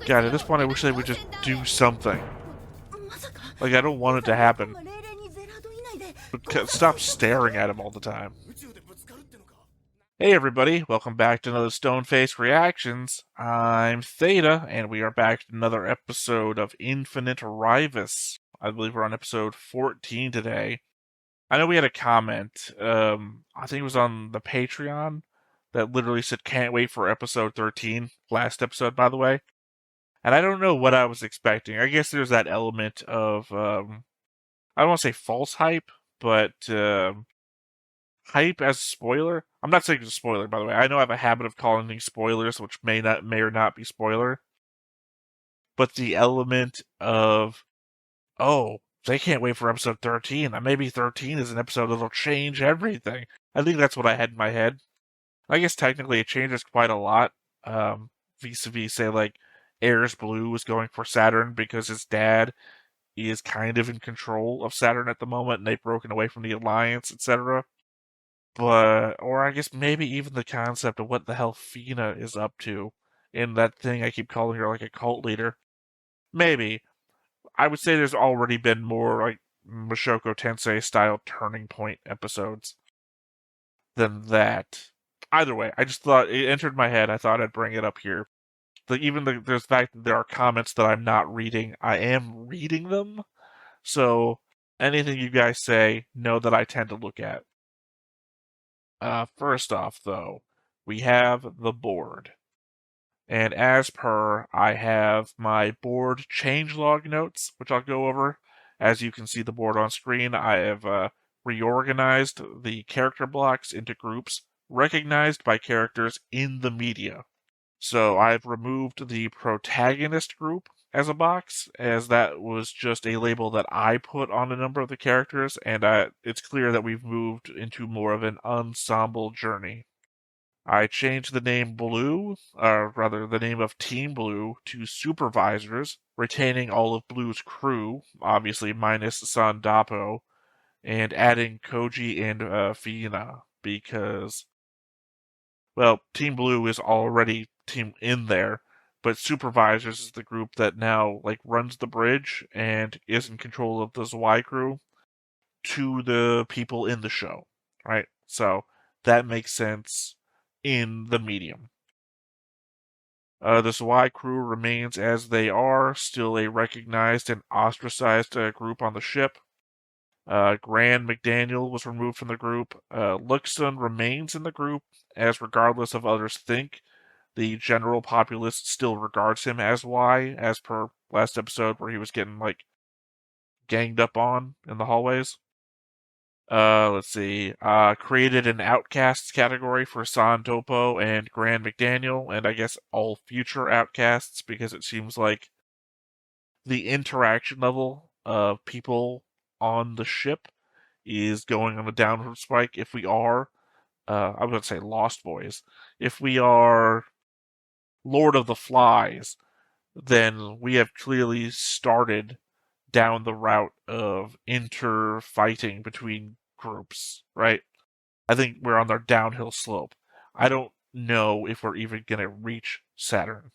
God, at this point I wish they would just do something. Like, I don't want it to happen. But stop staring at him all the time. Hey everybody, welcome back to another Stoneface Reactions. I'm Theta, and we are back to another episode of Infinite Ryvius. I believe we're on episode 14 today. I know we had a comment, I think it was on the Patreon, that literally said, can't wait for episode 13. Last episode, by the way. And I don't know what I was expecting. I guess there's that element of, I don't want to say false hype, but hype as a spoiler. I'm not saying it's a spoiler, by the way. I know I have a habit of calling things spoilers, which may or not be spoiler. But the element of, oh, they can't wait for episode 13. Maybe 13 is an episode that'll change everything. I think that's what I had in my head. I guess technically it changes quite a lot. Vis-a-vis, say, like, Ares Blue is going for Saturn because his dad is kind of in control of Saturn at the moment, and they've broken away from the Alliance, etc. But, or I guess maybe even the concept of what the hell Fina is up to in that thing I keep calling her, like, a cult leader. Maybe. I would say there's already been more, like, Mushoku Tensei style turning point episodes than that. Either way, I just thought it entered my head. I thought I'd bring it up here. There's the fact that there are comments that I'm not reading. I am reading them. So anything you guys say, know that I tend to look at. First off, though, we have the board. And as per, I have my board changelog notes, which I'll go over. As you can see the board on screen, I have reorganized the character blocks into groups recognized by characters in the media. So I've removed the protagonist group as a box, as that was just a label that I put on a number of the characters, and it's clear that we've moved into more of an ensemble journey. I changed the name Blue, or rather the name of Team Blue, to Supervisors, retaining all of Blue's crew, obviously minus Sandapo, and adding Koji and Fina, because, well, Team Blue is already team in there, but Supervisors is the group that now, like, runs the bridge and is in control of the Zwei crew to the people in the show, right? So that makes sense in the medium. The Zwei crew remains as they are, still a recognized and ostracized group on the ship. Grand McDaniel was removed from the group. Luxon remains in the group, as regardless of others think, the general populace still regards him as Y, as per last episode where he was getting, like, ganged up on in the hallways. Let's see. Created an outcasts category for San Topo and Grand McDaniel, and I guess all future outcasts, because it seems like the interaction level of people on the ship is going on a downward spike. If we are, I was going to say Lost Boys, if we are Lord of the Flies, then we have clearly started down the route of inter-fighting between groups, right? I think we're on our downhill slope. I don't know if we're even going to reach Saturn.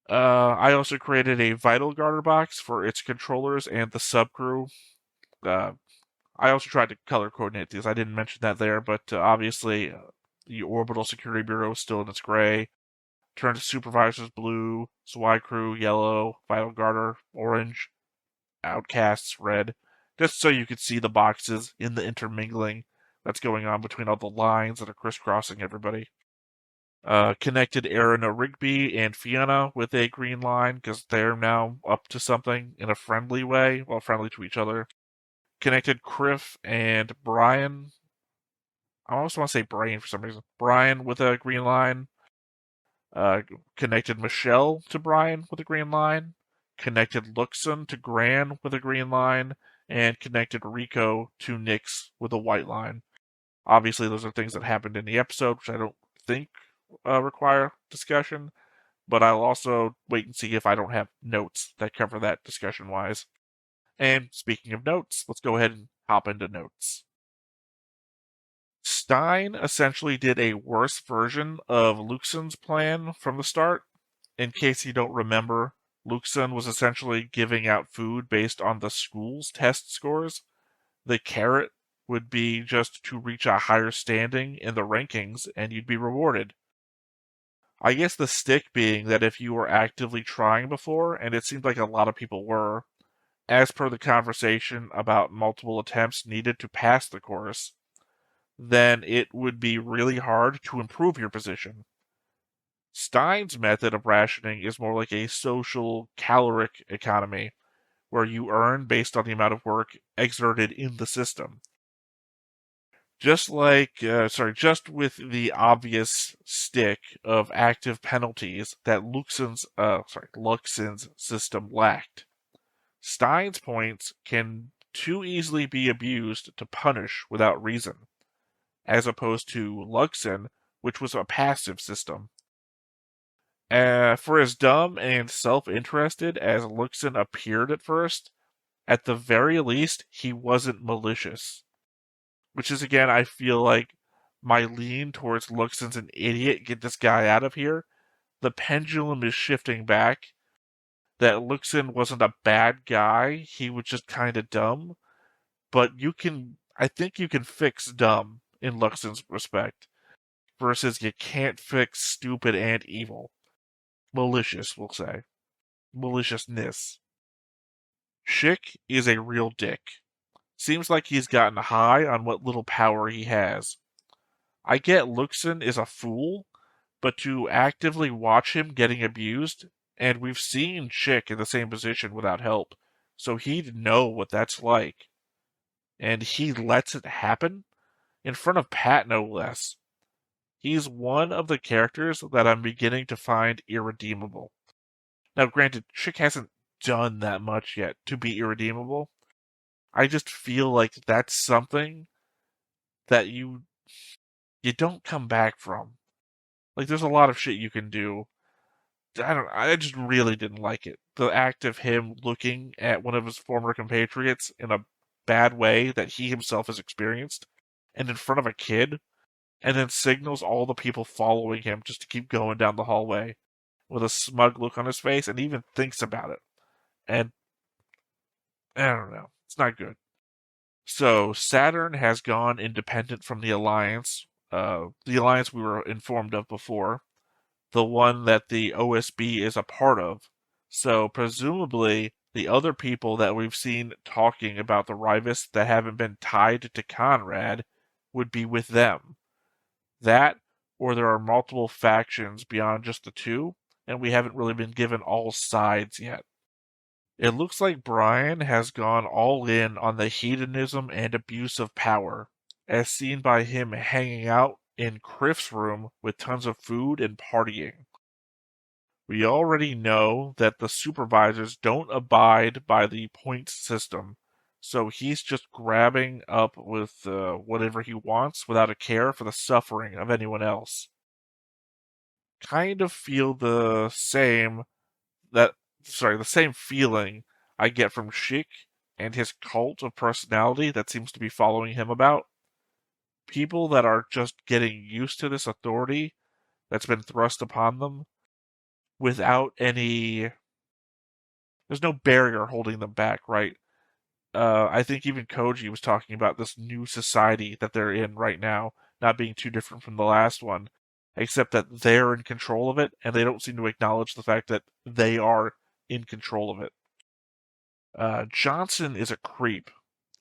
I also created a Vital Garter box for its controllers and the subcrew. I also tried to color coordinate these. I didn't mention that there, but obviously the Orbital Security Bureau is still in its gray. Turned to Supervisors blue, Zwei crew yellow, Vital Garter orange, Outcasts red, just so you could see the boxes in the intermingling that's going on between all the lines that are crisscrossing everybody. Connected Aaron Rigby and Fiona with a green line because they're now up to something in a friendly way, well, friendly to each other. Connected Criff and Brian. I almost want to say Brain for some reason. Brian with a green line. Connected Michelle to Brian with a green line. Connected Luxon to Gran with a green line. And connected Rico to Nyx with a white line. Obviously, those are things that happened in the episode, which I don't think require discussion, but I'll also wait and see if I don't have notes that cover that discussion-wise. And speaking of notes, let's go ahead and hop into notes. Stein essentially did a worse version of Luxon's plan from the start. in case you don't remember, Luxon was essentially giving out food based on the school's test scores. The carrot would be just to reach a higher standing in the rankings and you'd be rewarded. I guess the stick being that if you were actively trying before, and it seemed like a lot of people were, as per the conversation about multiple attempts needed to pass the course, then it would be really hard to improve your position. Stein's method of rationing is more like a social caloric economy, where you earn based on the amount of work exerted in the system. Just with the obvious stick of active penalties that Luxon's system lacked. Stein's points can too easily be abused to punish without reason, as opposed to Luxon, which was a passive system. For as dumb and self-interested as Luxon appeared at first, at the very least, he wasn't malicious. Which is, again, I feel like my lean towards Luxon's an idiot, get this guy out of here. The pendulum is shifting back. That Luxon wasn't a bad guy, he was just kind of dumb. But I think you can fix dumb in Luxon's respect, versus you can't fix stupid and evil. Malicious, we'll say. Maliciousness. Schick is a real dick. Seems like he's gotten high on what little power he has. I get Luxon is a fool, but to actively watch him getting abused, and we've seen Schick in the same position without help, so he'd know what that's like. And he lets it happen in front of Pat, no less. He's one of the characters that I'm beginning to find irredeemable. Now, granted, Schick hasn't done that much yet to be irredeemable. I just feel like that's something that you don't come back from. Like, there's a lot of shit you can do. I just really didn't like it. The act of him looking at one of his former compatriots in a bad way that he himself has experienced, and in front of a kid, and then signals all the people following him just to keep going down the hallway with a smug look on his face, and even thinks about it. And I don't know. It's not good. So Saturn has gone independent from the alliance we were informed of before, the one that the OSB is a part of. So presumably the other people that we've seen talking about the Ryvius that haven't been tied to Conrad would be with them. That, or there are multiple factions beyond just the two, and we haven't really been given all sides yet. It looks like Brian has gone all in on the hedonism and abuse of power, as seen by him hanging out in Criff's room with tons of food and partying. We already know that the supervisors don't abide by the points system, so he's just grabbing up with whatever he wants without a care for the suffering of anyone else. Kind of feel the same feeling I get from Schick and his cult of personality that seems to be following him about. People that are just getting used to this authority that's been thrust upon them without there's no barrier holding them back, right? I think even Koji was talking about this new society that they're in right now not being too different from the last one, except that they're in control of it, and they don't seem to acknowledge the fact that they are in control of it. Johnson is a creep.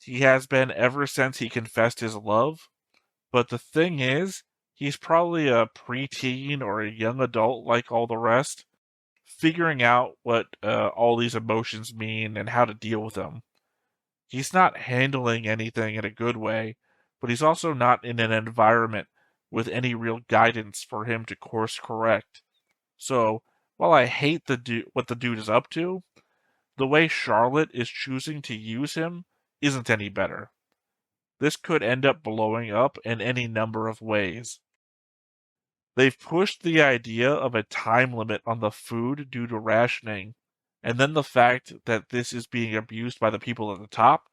He has been ever since he confessed his love, but the thing is, he's probably a preteen or a young adult like all the rest, figuring out what all these emotions mean and how to deal with them. He's not handling anything in a good way, but he's also not in an environment with any real guidance for him to course correct. So, while I hate what the dude is up to, the way Charlotte is choosing to use him isn't any better. This could end up blowing up in any number of ways. They've pushed the idea of a time limit on the food due to rationing, and then the fact that this is being abused by the people at the top.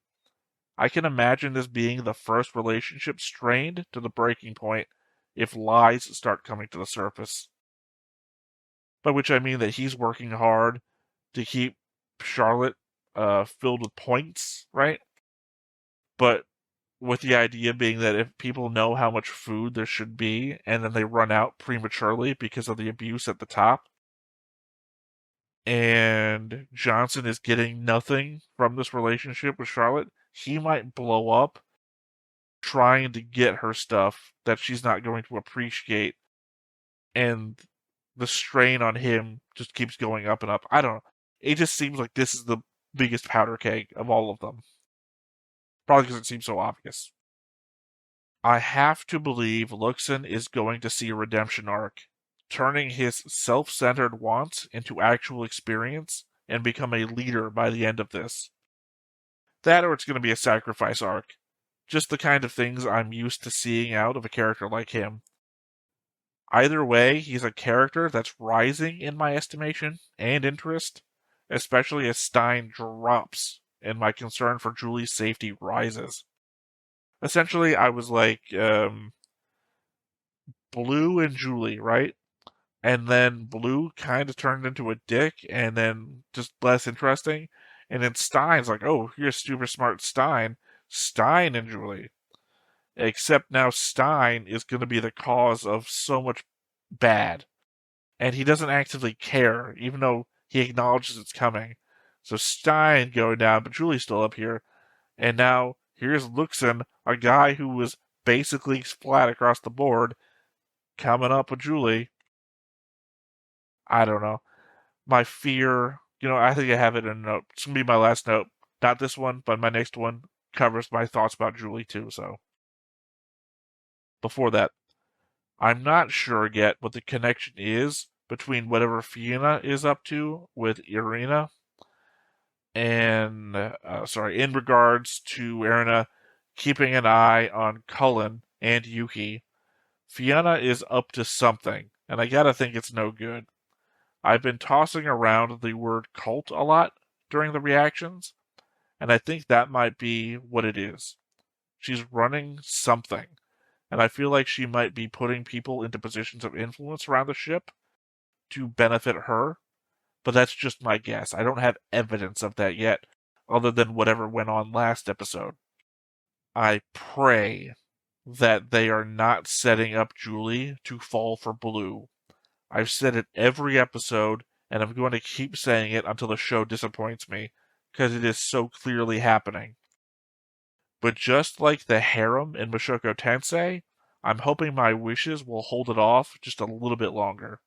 I can imagine this being the first relationship strained to the breaking point if lies start coming to the surface. by which I mean that he's working hard to keep Charlotte filled with points, right? But with the idea being that if people know how much food there should be and then they run out prematurely because of the abuse at the top, and Johnson is getting nothing from this relationship with Charlotte, he might blow up trying to get her stuff that she's not going to appreciate, and the strain on him just keeps going up and up. I don't know. It just seems like this is the biggest powder keg of all of them. Probably because it seems so obvious. I have to believe Luxon is going to see a redemption arc, turning his self-centered wants into actual experience and become a leader by the end of this. That or it's going to be a sacrifice arc. Just the kind of things I'm used to seeing out of a character like him. Either way, he's a character that's rising in my estimation and interest, especially as Stein drops and my concern for Julie's safety rises. Essentially, I was like, Blue and Julie, right? And then Blue kind of turned into a dick and then just less interesting. And then Stein's like, oh, you're super smart Stein. Stein and Julie. Except now Stein is going to be the cause of so much bad. And he doesn't actively care, even though he acknowledges it's coming. So Stein going down, but Julie's still up here. And now here's Luxon, a guy who was basically flat across the board, coming up with Julie. I don't know. My fear, I think I have it in a note. It's going to be my last note. Not this one, but my next one covers my thoughts about Julie too, so. Before that, I'm not sure yet what the connection is between whatever Fiona is up to with Irina and, in regards to Irina keeping an eye on Cullen and Yuki. Fiona is up to something, and I gotta think it's no good. I've been tossing around the word cult a lot during the reactions, and I think that might be what it is. She's running something, and I feel like she might be putting people into positions of influence around the ship to benefit her, but that's just my guess. I don't have evidence of that yet, other than whatever went on last episode. I pray that they are not setting up Julie to fall for Blue. I've said it every episode, and I'm going to keep saying it until the show disappoints me, because it is so clearly happening. But just like the harem in Mushoku Tensei, I'm hoping my wishes will hold it off just a little bit longer.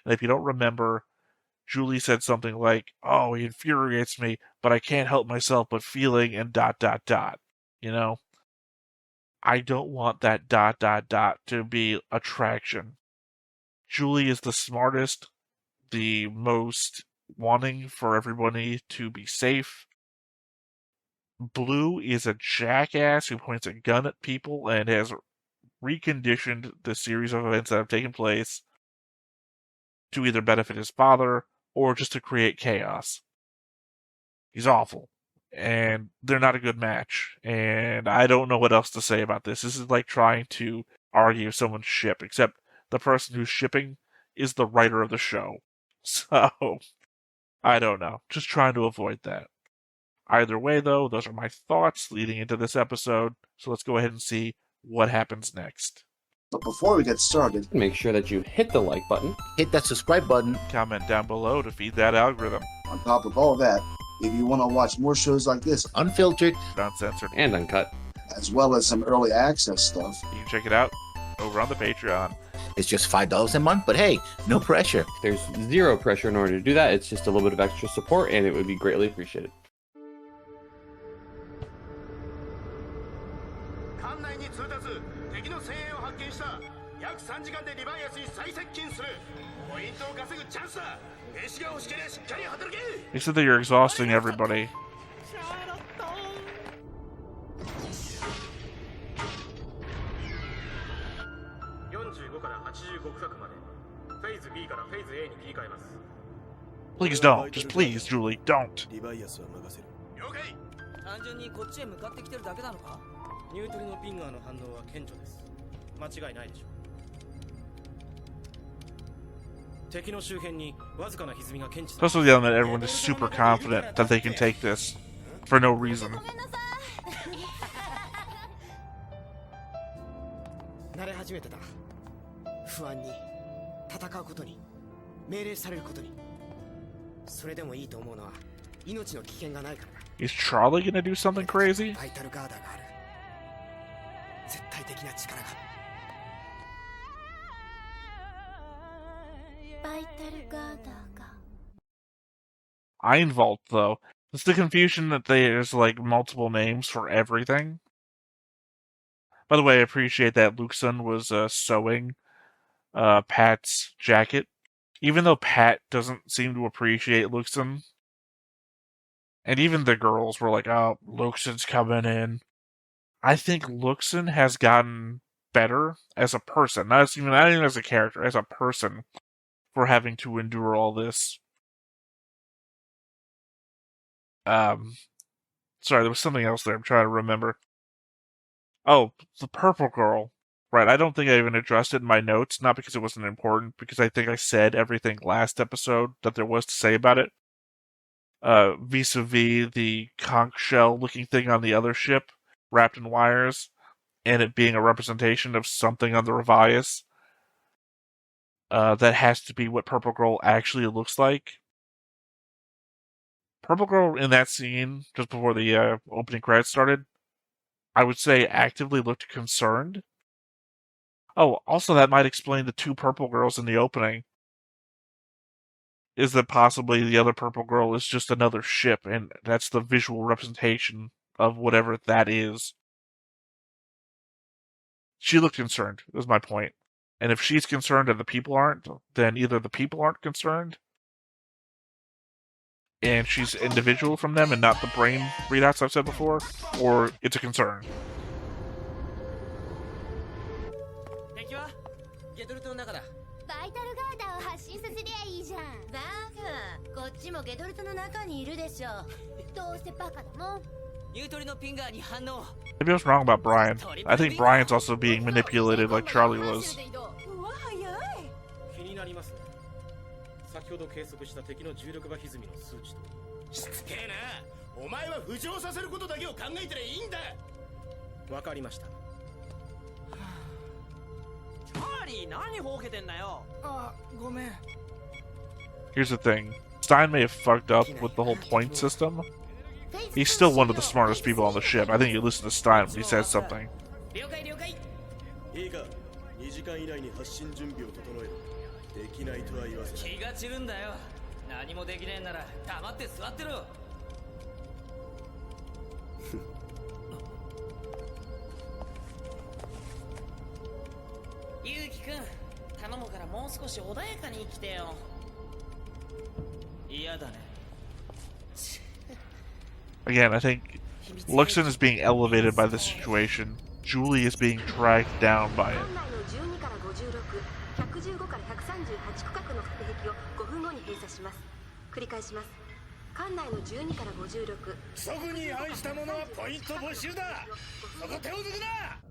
And if you don't remember, Julie said something like, oh, he infuriates me, but I can't help myself but feeling and ... I don't want that ... to be attraction. Julie is the smartest, the most wanting for everybody to be safe. Blue is a jackass who points a gun at people and has reconditioned the series of events that have taken place to either benefit his father or just to create chaos. He's awful. And they're not a good match. And I don't know what else to say about this. This is like trying to argue someone's ship, except the person who's shipping is the writer of the show. So, I don't know. Just trying to avoid that. Either way, though, those are my thoughts leading into this episode. So let's go ahead and see what happens next. But before we get started, make sure that you hit the like button, hit that subscribe button, comment down below to feed that algorithm. On top of all that, if you want to watch more shows like this, unfiltered, uncensored, and uncut, as well as some early access stuff, you can check it out over on the Patreon. It's just $5 a month, but hey, no pressure. There's zero pressure in order to do that. It's just a little bit of extra support, and it would be greatly appreciated. They said that you're exhausting everybody. Please don't. Just please, Julie, don't. Especially on that everyone is super confident that they can take this for no reason. 慣れ始めてた。不安に、戦うことに、命令されることに。それでもいいと思うのは命の危険がないからだ。Is Charlie gonna do something crazy? バイタルガーダーがある。絶対的な力が。バイタルガーダーが。Iron Vault, though. It's the confusion that there's like multiple names for everything. By the way, I appreciate that Lukeson was sewing Pat's jacket. Even though Pat doesn't seem to appreciate Lukeson. And even the girls were like, oh, Luxon's coming in. I think Luxon has gotten better as a person. Not even as a character, as a person. For having to endure all this. Sorry, there was something else there I'm trying to remember. Oh, the purple girl. Right, I don't think I even addressed it in my notes, not because it wasn't important, because I think I said everything last episode that there was to say about it. Vis-a-vis the conch shell looking thing on the other ship, wrapped in wires, and it being a representation of something on the Ryvius. That has to be what Purple Girl actually looks like. Purple Girl in that scene, just before the opening credits started, I would say actively looked concerned. Oh, also that might explain the two purple girls in the opening. Is that possibly the other purple girl is just another ship, and that's the visual representation of whatever that is. She looked concerned, was my point. And if she's concerned and the people aren't, then either the people aren't concerned, and she's individual from them and not the brain readouts I've said before, or it's a concern. 敵はゲドルトの中だ。バイタルガーダーを発信させりゃいいじゃん。バカ、こっちもゲドルトの中にいるでしょ。どうせバカだもん。ニュートリノピンガーに反応。 Maybe I was wrong about Brian. I think Brian's also being manipulated like Charlie was. 気になりますね。先ほど計測した敵の重力場歪みの数値と。しつけえな。お前は浮上させることだけを考えてりゃいいんだ。わかりました。チャーリー、何ほうけてんだよ。あ、ごめん。 Here's the thing. Stein may have fucked up with the whole point system. He's still one of the smartest people on the ship. I think you listen to Stein when he says something. 了解了解。いいか、2時間以内に発進準備を整える。できないとは言わせない。気が散るんだよ。何もできねえなら黙って座ってろ。ゆうきくん、頼むからもう少し穏やかに生きてよ。嫌だね。 Again, I think Luxon is being elevated by the situation. Julie is being dragged down by it. 館内の12から56。即に違反した者はポイント没収だ。そこ手を抜くな。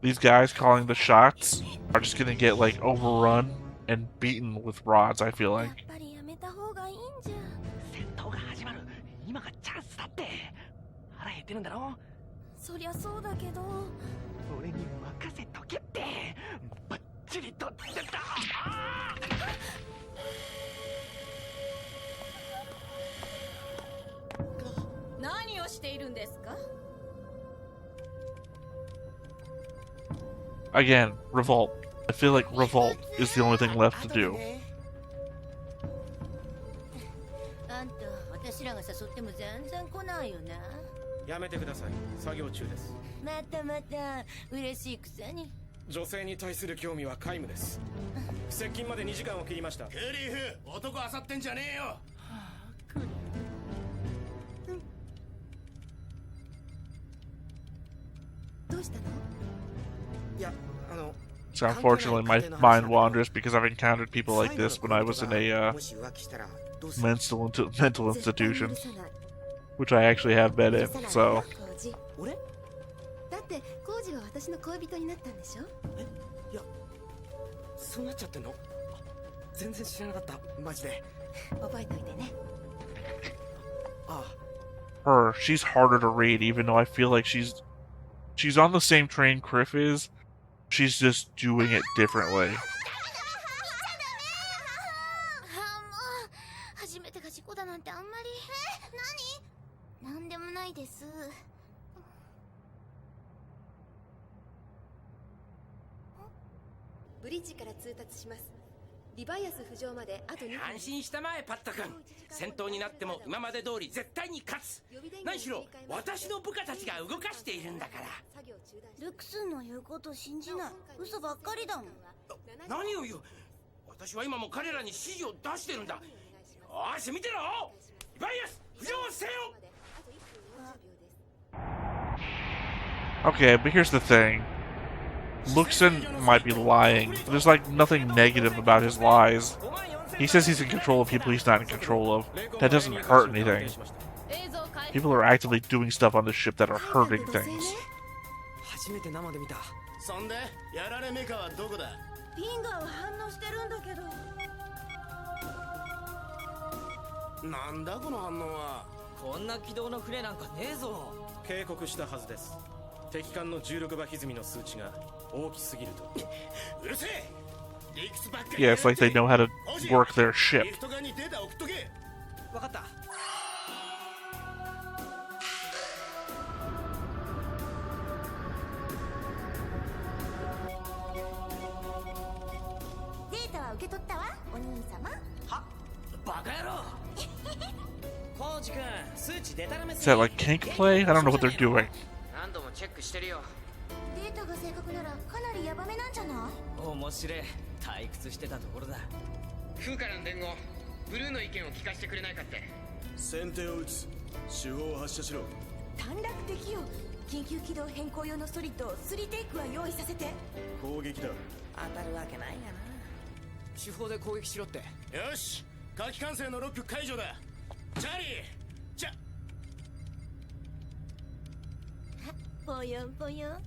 These guys calling the shots are just gonna get like overrun and beaten with rods, I feel や like. っぱりやめた方がいいんじゃ。戦闘が始まる。今がチャンスだって。腹減ってるんだろ。そりゃそうだけど。俺に任せとけって。バッチリとってた。何をしているんですか？ Again, revolt. I feel like revolt is the only thing left to do. あんた、私らが誘っても全然来ないよね。やめてください。作業中です。またまた嬉しいくせに。女性に対する興味は皆無です。接近まで2時間を切りました。クリフ、男あさってんじゃねえよ。どうしたの？いや、So unfortunately, my mind wanders because I've encountered people like this when I was in a mental institution, which I actually have been in. So だってコウジが私の恋人になったんでしょ？いそうなっちゃってんの？全然知らなかった、マジで。覚えといてね。ああ。 Her, she's harder to read, even though I feel like she's on the same train Criff is. She's just doing it differently. 初めてが事故だなんてあんまり。何？なんでもないです。ブリッジから通達します。リバイアス浮上まであと2分。安心したまえ、パッタ君。戦闘になっても今まで通り絶対に勝つ。何しろ私の部下たちが動かしているんだから。ルクスの言うこと信じない。嘘ばっかりだもん。何を言う。私は今も彼らに指示を出してるんだ。よし見てろ。リバイアス浮上せよ。 Okay, but here's the thing. Luxon might be lying, but there's like nothing negative about his lies. He says he's in control of people he's not in control of. That doesn't hurt anything. People are actively doing stuff on the ship that are hurting things. 初めて生で見た。そんでやられメカはどこだ。ピンガーは反応してるんだけど。なんだこの反応は。こんな軌道の船なんかねえぞ。警告したはずです。敵艦の重力場歪みの数値が大きすぎると。うるせえ。理屈ばっかり。 Yeah, it's like they know how to work their ship. リフト艦にデータ送っとけ。わかった。データは受け取ったわ、お兄様。は、バカ野郎。コウジ君、数値デタラメす Is that like kink play? I don't know what they're doing. 何度もチェックしてるよ。データが正確ならかなりヤバめなんじゃない？面白い。退屈してたところだ。風からの伝言、ブルーの意見を聞かせてくれないかって。先手を打つ。手法を発射しろ。短絡的よ。緊急軌道変更用のソリッド3テイクは用意させて。攻撃だ。当たるわけないがな。手法で攻撃しろって。よし、火器管制のロック解除だ。チャーリー、じゃ。ぽよんぽよん。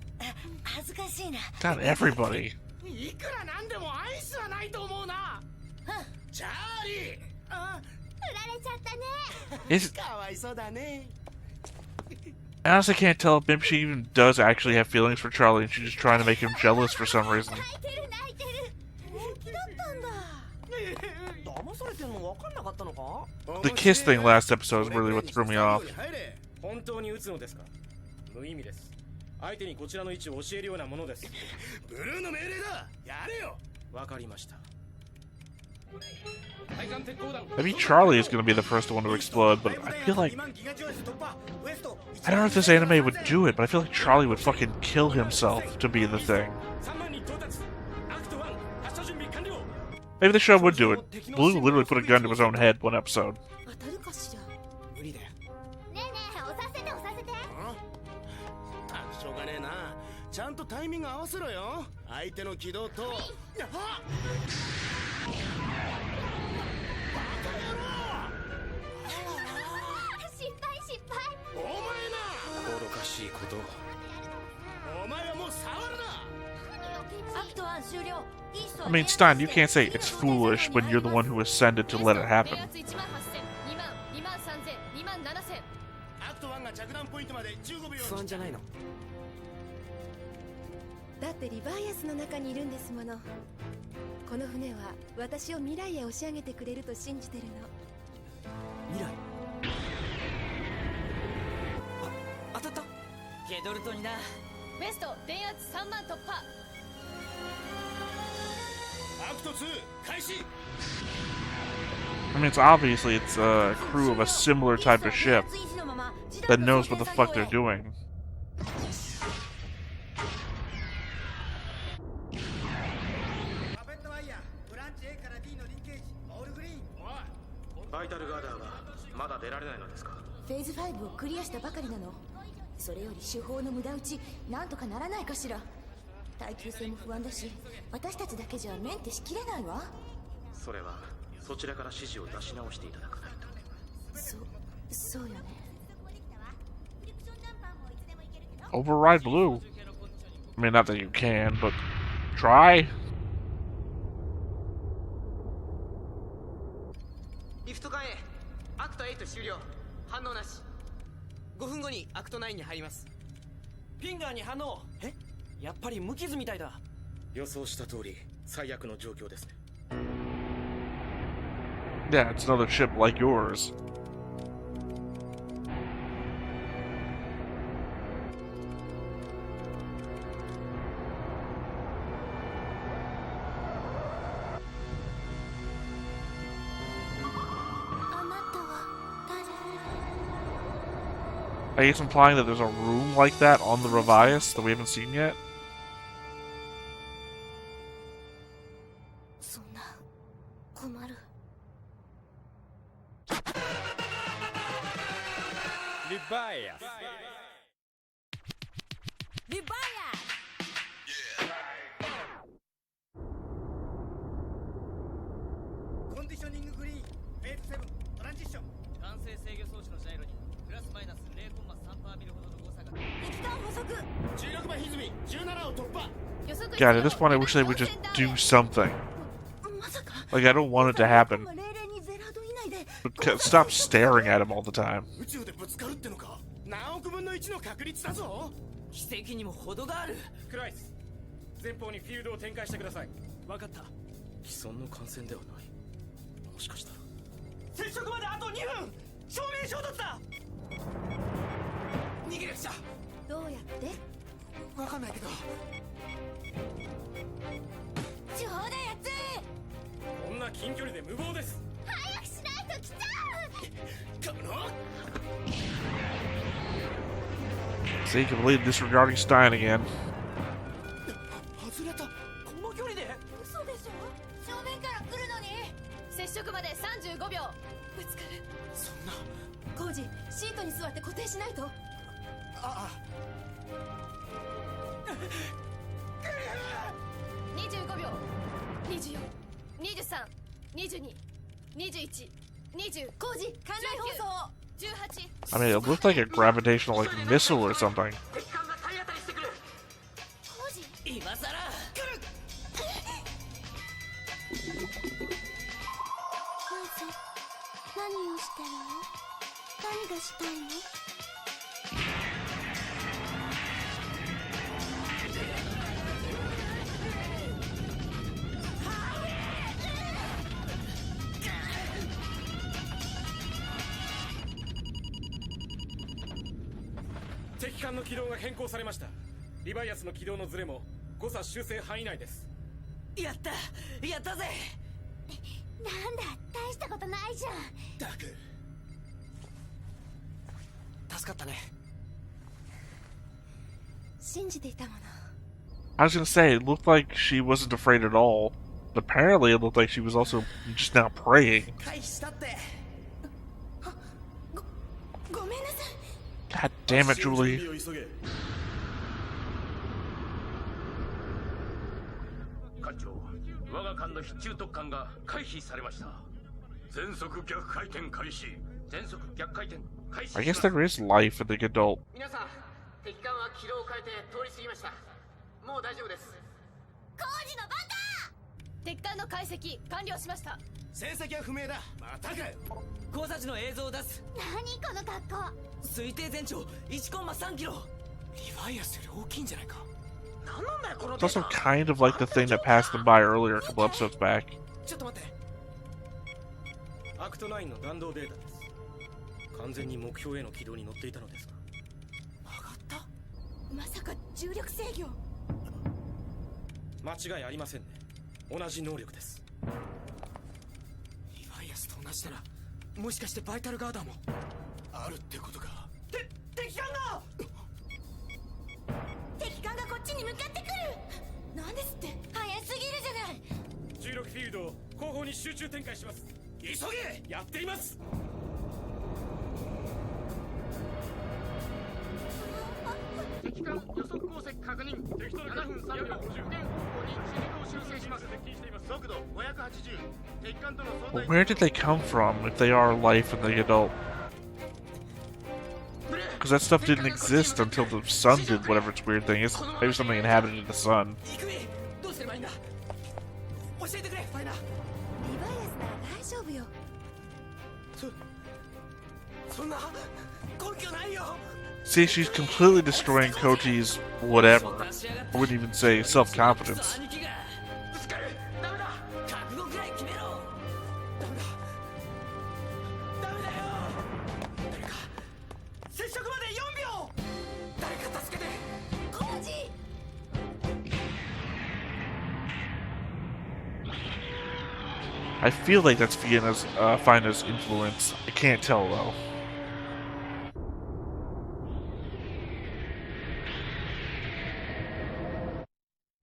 恥ずかしいな。Not everybody. いくらなんでもアイスはないと思うな。チャーリー。あ、振られちゃったね。 Is かわいそうだね。 I honestly can't tell if maybe she even does actually have feelings for Charlie and she's just trying to make him jealous for some reason. 泣いてる泣いてる。本気だったんだ。騙されてんの分かんなかったのか？ The kiss thing last episode is really what threw me off. 本当に撃つのですか？無意味です。相手にこちらの位置を教えるようなものです。ブルーの命令だ。やれよ。わかりました。 Maybe Charlie is going to be the first one to explode, but I feel like... I don't know if this anime would do it, but I feel like Charlie would fucking kill himself to be the thing. Maybe the show would do it. Blue literally put a gun to his own head one episode. 当たるかしら。無理だよ。ねえねえ、押させて押させて。しょうがねえな。ちゃんとタイミング合わせろよ。相手の軌道と。失敗失敗。お前な。愚かしいこと。お前はもう触るな。アクト1終了。 I mean, Stein, you can't say it's foolish when you're the one who ascended to let it happen. アクト1が着弾ポイントまで15秒。不安じゃないの？だってリバイアスの中にいるんですもの。この船は私を未来へ押し上げてくれると信じてるの。未来。あ、当たった。ゲドルトにな。ベスト電圧3万突破。 アクト2開始。 I mean, it's obviously it's a crew of a similar type of ship that knows what the fuck they're doing. バイタルガーダーはまだ出られないのですか？フェーズ5をクリアしたばかりなの。それより手法の無駄打ちなんとかならないかしら。耐久性も不安だし、私たちだけじゃメンテしきれないわ。それはそちらから指示を出し直していただかないと。そうよね。 Override Blue. I mean, not that you can, but try. ト間へアクト8終了反応なし5分後にアクト9に入りますピンガーに反応やっぱり無傷みたいだ予想した通り最悪の状況ですね Yeah, it's another ship like yours. I guess implying that there's a room like that on the Ryvius that we haven't seen yet. そんな困るリバイアスリバイコンディショニンググリーンフェーズ7トランジッション完成制御装置のジャイロにプラスマイナス 0.3 ミリほどの誤差が敵艦捕捉16番歪み17を突破 God, at this point I wish they would just do something. Like, I don't want it to happen. But stop staring at him all the time. 宇宙でぶつかるってのか何億分の1の確率だぞ奇跡にも程があるクライス前方にフィールドを展開してください分かった既存の艦船ではないもしかしたら接触まであと2分正面衝突だ逃げなくちゃどうやって分かんないけどちょうだいやつこんな近距離で無謀です早くしないと来ちゃうかの See, completely disregarding Stein again. 外れたこの距離で嘘でしょ正面から来るのに接触まで35秒ぶつかるそんなコージシートに座って固定しないと25秒24、23、22、21、20コージ艦内放送18 I mean, it looked like a gravitational, like, missile or something. 敵艦が体当たりしてくるコージ今さら来るコージ何をしてるの何がしたいの敵艦の軌道が変更されましたリバイアスの軌道のズレも誤差修正範囲内ですやったやったぜなんだ大したことないじゃんダーク助かったね信じていたもの I was gonna say, it looked like she wasn't afraid at all. But apparently, it looked like she was also just now praying. 回避したってごめんなさい God damn it, Julie. 艦長我が艦の必中特艦が回避されました全速逆回転開始全速逆回転開始 I guess there is life in the adult. 皆さん敵艦は軌道を変えて通り過ぎましたもう大丈夫ですコージのバカ敵艦の解析完了しました戦績は不明だまたかよ交差時の映像を出す何この格好推定全長 1.3 キロリバイアスより大きいんじゃないか何なんだよこの It's also kind of like the thing that passed them by earlier a couple episodes back. ちょっと待ってアクト9の弾道データです完全に目標への軌道に乗っていたのですが曲がったまさか重力制御間違いありませんね同じ能力ですリバイアスと同じならもしかしてバイタルガーダーもあるってことか敵艦が敵艦がこっちに向かってくるなんですって早すぎるじゃない16フィールドを後方に集中展開します急げやっています敵艦予測航跡確認7分3秒点方向に地軸を修正します速度580敵艦との相 But 対 where did they come from if they are life in the adult? Because that stuff didn't exist until the sun did whatever its weird thing is. Maybe something inhabited the sun. 行くどうすればいいんだ教えてくれファイナーリバイアスなら大丈夫よ See, she's completely destroying Koji's whatever. I wouldn't even say self-confidence. I feel like that's Fina's influence. I can't tell though.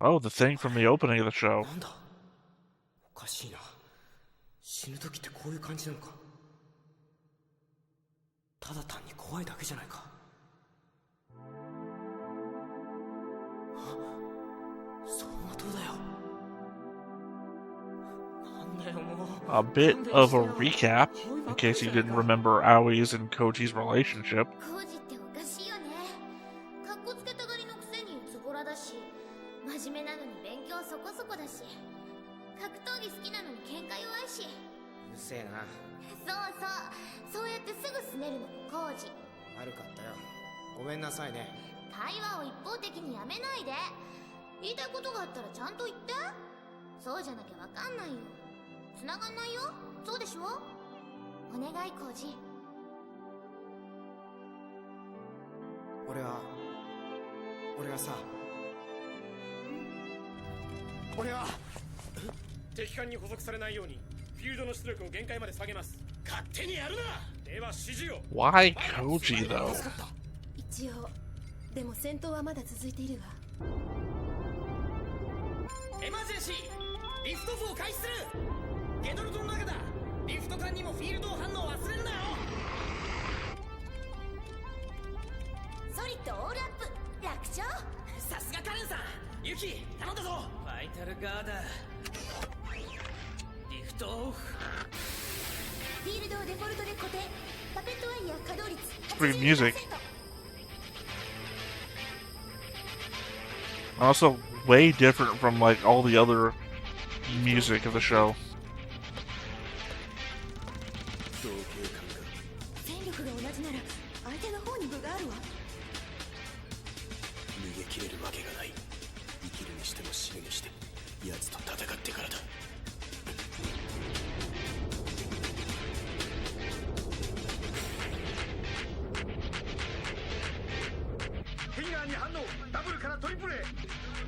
Oh, the thing from the opening of the show. おかしいな。死ぬ時ってこういう感じなのか。ただ単に怖いだけじゃないか。走馬灯だよ。なんだよもう。A bit of a recap, in case you didn't remember Aoi's and Koji's relationship. コージっておかしいよね。かっこつけたがりのくせにズボラだし、真面目なのに勉強そこそこだし、格闘技好きなのに喧嘩弱いし。うるせえな。そうやってすぐすねるのコージ。悪かったよ。ごめんなさいね。会話を一方的にやめないで。言いたいことがあったらちゃんと言って。そうじゃなきゃわかんないよ。繋がんないよ。そうでしょ。お願いコージ。俺はさ、俺は敵艦に捕捉されないようにフィールドの出力を限界まで下げます。勝手にやるな。では指示を。 Why Koji though? 一応でも戦闘はまだ続いているわ。エマージェンシーリフトオフを開始する。ゲドルトの中だ。リフト艦にもフィールド反応忘れるなよ。ソリッドオールアップ楽勝。さすがカレンさん。ユキ頼んだぞ。バイタルガーダーリフトオフ。フィールドをデフォルトで固定。パペットワイヤー稼働率 Great music. Also, way different from like all the other music of the show. 戦力が同じなら相手の方に分があるわ。逃げ切れるわけがない。生きるにしても死ぬにして奴と戦ってからだ。フィンガーに反応。ダブルからトリプルへ。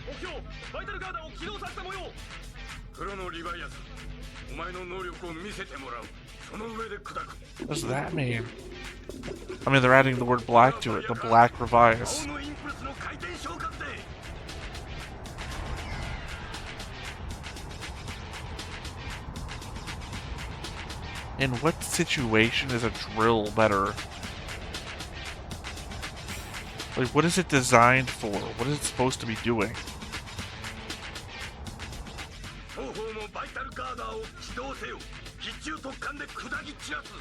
目標バイタルガーダーを起動させた模様。黒のリヴァイアス、お前の能力を見せてもらう。その上で砕く。 What does that mean? I mean, they're adding the word black to it. The Black Ryvius. 青のインプルスの回転召喚で。 In what situation is a drill better? Like, what is it designed for? What is it supposed to be doing? 双方のバイタルガーダーを起動せよ。必中特艦で砕き散らす。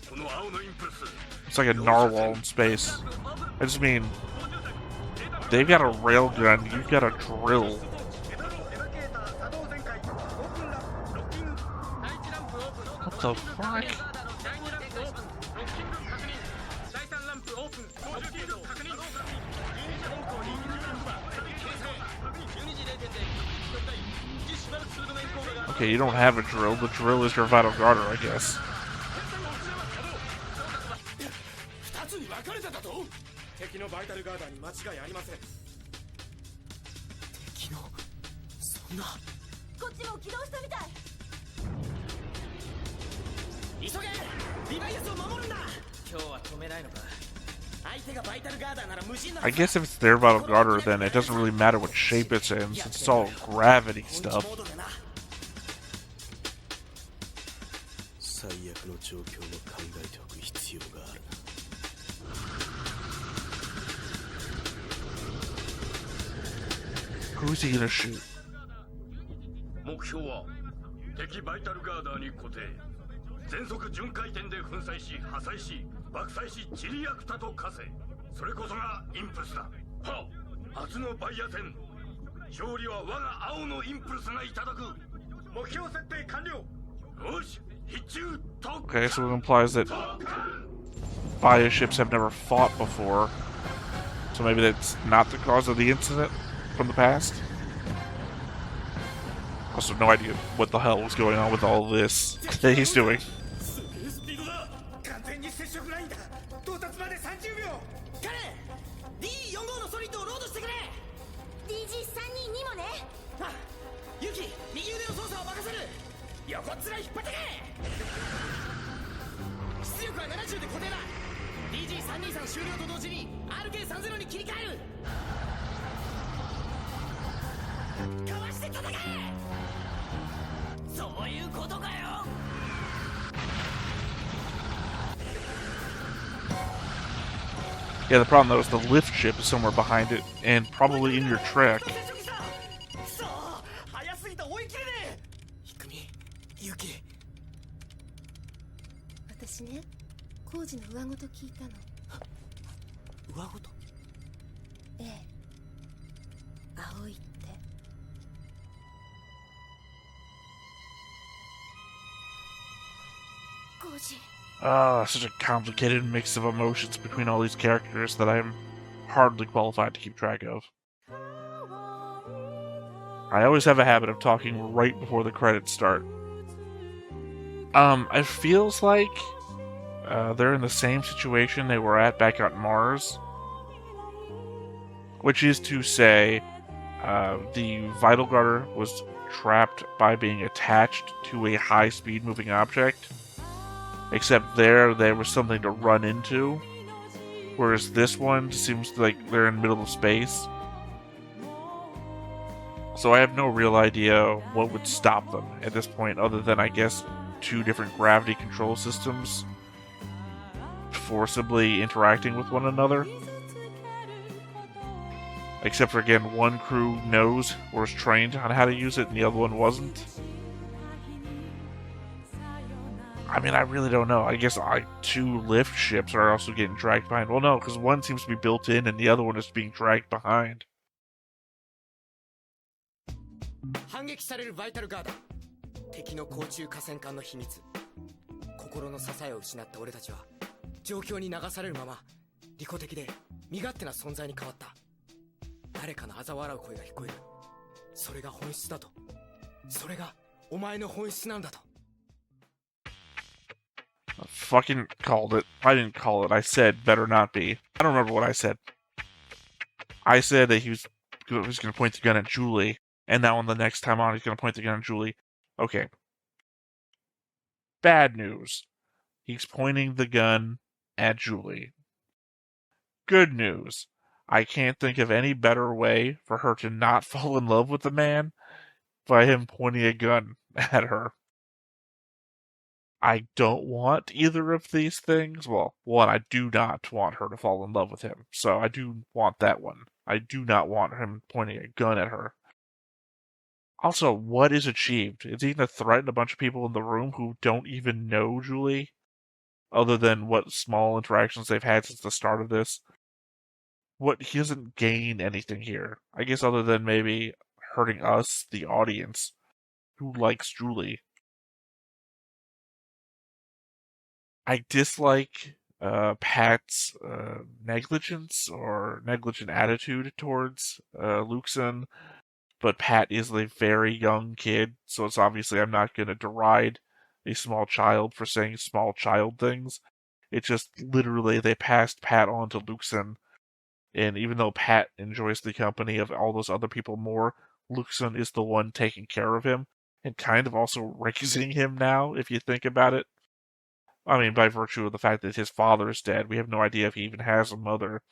この青のインプルス。 It's like a narwhal in space. I just mean, they've got a railgun, you've got a drill. What the fuck? Okay, you don't have a drill. The drill is your vital garter, I guess. 2つに分かれてたと。敵のバイタルガーダーに間違いありません。敵のそんな。こっちも起動したみたい。急げ。リヴァイアスを守るんだ。今日は止めないのか。相手がバイタルガーダーなら無人な。 I guess if it's their vital garter, then it doesn't really matter what shape it's in, since it's all gravity stuff. 最悪の状況も考えておく必要がある。 Who's he gonna shoot? 目標は敵バイタルガーダーに固定。全速巡回転で粉砕し破砕し爆砕しチリアクタと化せ。それこそがインプルスだ。はっ、初のバイア戦。勝利は我が青のインプルスがいただく。目標設定完了。よし、必中特 Okay, so it implies that bioships have never fought before. So maybe that's not the cause of the incident from the past. Also, no idea what the hell was going on with all this that he's doing. すげえスピードだ。完全に接触ラインだ。到達まで30秒。カレン D4 号のソリッドをロードしてくれ。 DG3 人にもね。あ、ユキ、右腕の操作を任せる。横っ面引っ張ってけ。出力は70で固定だ。 DG323 終了と同時に RK30 に切り替える。かわして戦え。そういうことかよ。 Yeah, the problem though is the lift ship is somewhere behind it, and probably in your trek. そう早すぎて追い切れねえ。ひくみ、ユキ。私ね、工事の上ごと聞いたの。上ごと。ええ、青いって。 Such a complicated mix of emotions between all these characters that I'm hardly qualified to keep track of. I always have a habit of talking right before the credits start. It feels like they're in the same situation they were at back on Mars. Which is to say, the Vital Guarder was trapped by being attached to a high-speed moving object. Except there was something to run into. Whereas this one seems like they're in the middle of space. So I have no real idea what would stop them at this point, other than, I guess, 2 different gravity control systems forcibly interacting with one another. Except for, again, one crew knows or is trained on how to use it and the other one wasn't. I mean, I really don't know. I guess 2 lift ships are also getting dragged behind. Well, no, because one seems to be built in and the other one is being dragged behind. 反撃されるバイタルガード。敵の空中河川艦の秘密。心の支えを失った俺たちは状況に流されるまま利己的で身勝手な存在に変わった。誰かの嘲笑う声が聞こえる。それが本質だと。それがお前の本質なんだと。 I fucking called it. I didn't call it. I said better not be. I don't remember what I said. I said that he was going to point the gun at Julie, and now on the next time on, he's going to point the gun at Julie. Okay. Bad news. He's pointing the gun at Julie. Good news. I can't think of any better way for her to not fall in love with the man by him pointing a gun at her. I don't want either of these things. Well, one, I do not want her to fall in love with him, so I do want that one. I do not want him pointing a gun at her. Also, what is achieved? Is he going to threaten a bunch of people in the room who don't even know Julie? Other than what small interactions they've had since the start of this? He doesn't gain anything here. I guess other than maybe hurting us, the audience, who likes Julie. I dislike Pat's negligence or negligent attitude towards Luxon, but Pat is a very young kid, so it's obviously I'm not going to deride a small child for saying small child things. It's just literally they passed Pat on to Luxon, and even though Pat enjoys the company of all those other people more, Luxon is the one taking care of him, and kind of also raising him now, if you think about it. I mean, by virtue of the fact that his father is dead, we have no idea if he even has a mother.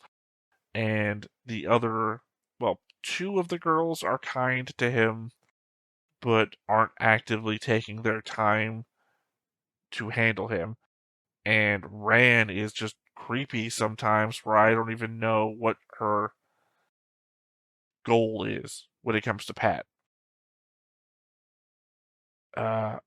And the other, well, 2 of the girls are kind to him, but aren't actively taking their time to handle him. And Ran is just creepy sometimes, where I don't even know what her goal is when it comes to Pat.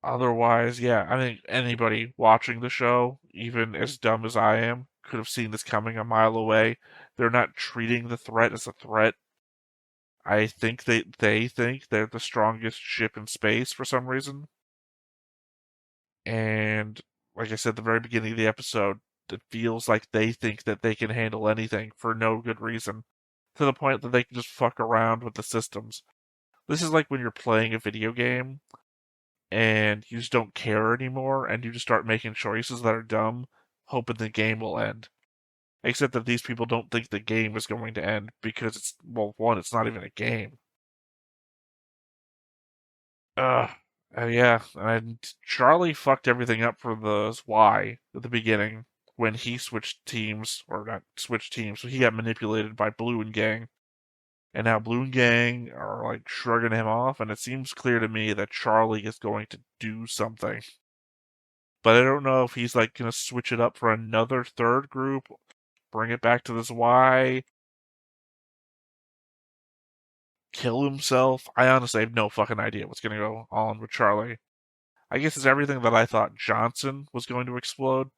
Otherwise, yeah, I think anybody watching the show, even as dumb as I am, could have seen this coming a mile away. They're not treating the threat as a threat. I think they think they're the strongest ship in space for some reason. And like I said at the very beginning of the episode, it feels like they think that they can handle anything for no good reason, to the point that they can just fuck around with the systems. This is like when you're playing a video game and you just don't care anymore and you just start making choices that are dumb, hoping the game will end. Except that these people don't think the game is going to end because it's, well, one, it's not even a game. Yeah, and Charlie fucked everything up for the Y at the beginning when he switched teams, or not switched teams, so he got manipulated by Blue and Gang. And now Blue and Gang are like shrugging him off, and it seems clear to me that Charlie is going to do something. But I don't know if he's like gonna switch it up for another third group, bring it back to this Y, kill himself. I honestly have no fucking idea what's gonna go on with Charlie. I guess it's everything that I thought Johnson was going to explode.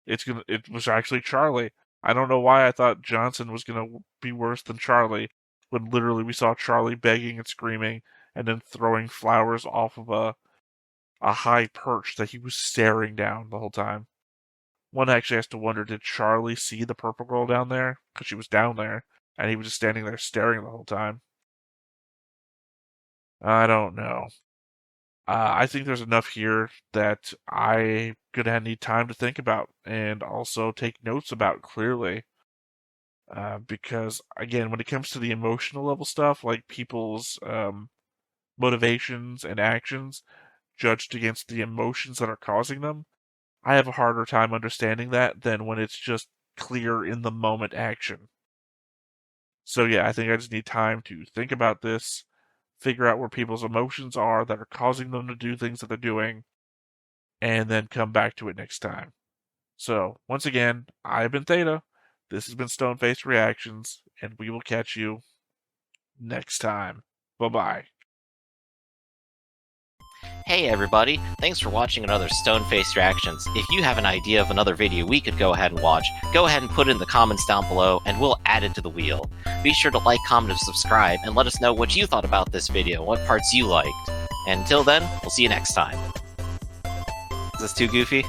It was actually Charlie. I don't know why I thought Johnson was gonna be worse than Charlie, when literally we saw Charlie begging and screaming and then throwing flowers off of a high perch that he was staring down the whole time. One actually has to wonder, did Charlie see the purple girl down there? Because she was down there, and he was just standing there staring the whole time. I don't know. I think there's enough here that I'm gonna need time to think about and also take notes about clearly. Because, again, when it comes to the emotional level stuff, like people's motivations and actions judged against the emotions that are causing them, I have a harder time understanding that than when it's just clear in the moment action. So yeah, I think I just need time to think about this, figure out where people's emotions are that are causing them to do things that they're doing, and then come back to it next time. So, once again, I've been Theta. This has been Stone-Faced Reactions, and we will catch you next time. Bye-bye. Hey everybody, thanks for watching another Stone-Faced Reactions. If you have an idea of another video we could go ahead and watch, go ahead and put it in the comments down below and we'll add it to the wheel. Be sure to like, comment, and subscribe, and let us know what you thought about this video, what parts you liked. And until then, we'll see you next time. Is this too goofy?